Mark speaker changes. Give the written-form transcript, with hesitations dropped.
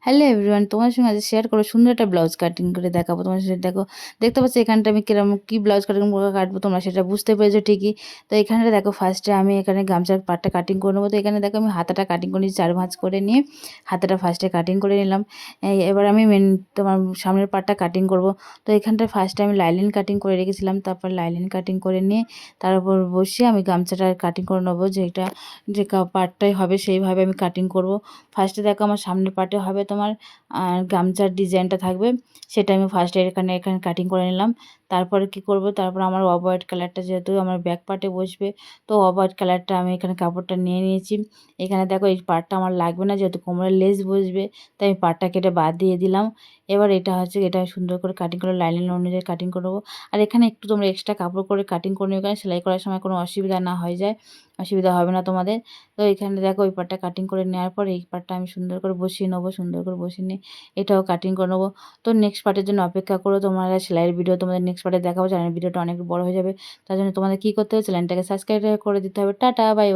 Speaker 1: Hello everyone, তোমার সঙ্গে আজ শেয়ার করো সুন্দর একটা ব্লাউজ কাটিং করে দেখাবো তোমার সাথে। দেখো, দেখতে পাচ্ছ এখানটা আমি কিরকম কি ব্লাউজ কাটিং করে কাটবো, তোমরা সেটা বুঝতে পেরেছো ঠিকই। তো এখানে দেখো, ফার্স্টে আমি এখানে গামছার পাটটা কাটিং করে নেবো। তো এখানে দেখো আমি হাতাটা কাটিং করে নিয়েছি, 4 ভাঁজ করে নিয়ে হাতাটা ফার্স্টে কাটিং করে নিলাম। এবার আমি তোমার সামনের পাটটা কাটিং করব। তো এখানটা ফার্স্টে আমি লাইলিন কাটিং করে রেখেছিলাম, তারপর লাইলিন কাটিং করে নিয়ে তার উপর বসিয়ে আমি গামছাটা কাটিং করে নেবো। যেটা যে পাটটাই হবে সেইভাবে আমি কাটিং করব। ফার্স্টে দেখো আমার সামনের পার্টে হবে তোমার গামছার ডিজাইনটা থাকবে, সেটা আমি ফার্স্টে এখানে এখানে কাটিং করে নিলাম। তারপরে কি করব, তারপর আমার অফ হোয়াইট কালারটা যেহেতু আমার ব্যাক পার্টে বসবে, তো অফ হোয়াইট কালারটা আমি এখানে কাপড়টা নিয়ে নিয়েছি। এখানে দেখো এই পার্টটা আমার লাগবে না, যেহেতু কোমরের লেস বসবে, তাই আমি পার্টটা কেটে বাদ দিয়ে দিলাম। এবার এটা হচ্ছে, এটা আমি সুন্দর করে কাটিং করে লাইন অনুযায়ী কাটিং করবো। আর এখানে একটু তোমরা এক্সট্রা কাপড় করে কাটিং করে নেবে, কারণ সেলাই করার সময় কোনো অসুবিধা না হয়ে যায়, অসুবিধা হবে না তোমাদের। তো এখানে দেখো ওই পাটটা কাটিং করে নেওয়ার পর এই পাটটা আমি সুন্দর করে বসিয়ে নেবো, সুন্দর করে বসিয়ে নিয়ে এটাও কাটিং করে নেবো। তো নেক্সট পার্টের জন্য অপেক্ষা করো, তোমরা সেলাইয়ের ভিডিও তোমাদের নেক্সট পার্টে দেখাবো। চ্যানেল ভিডিওটা অনেক বড় হয়ে যাবে, তার জন্য তোমাদের কী করতে হবে, চ্যানেলটাকে সাবস্ক্রাইব করে দিতে হবে। Tata, bye bye.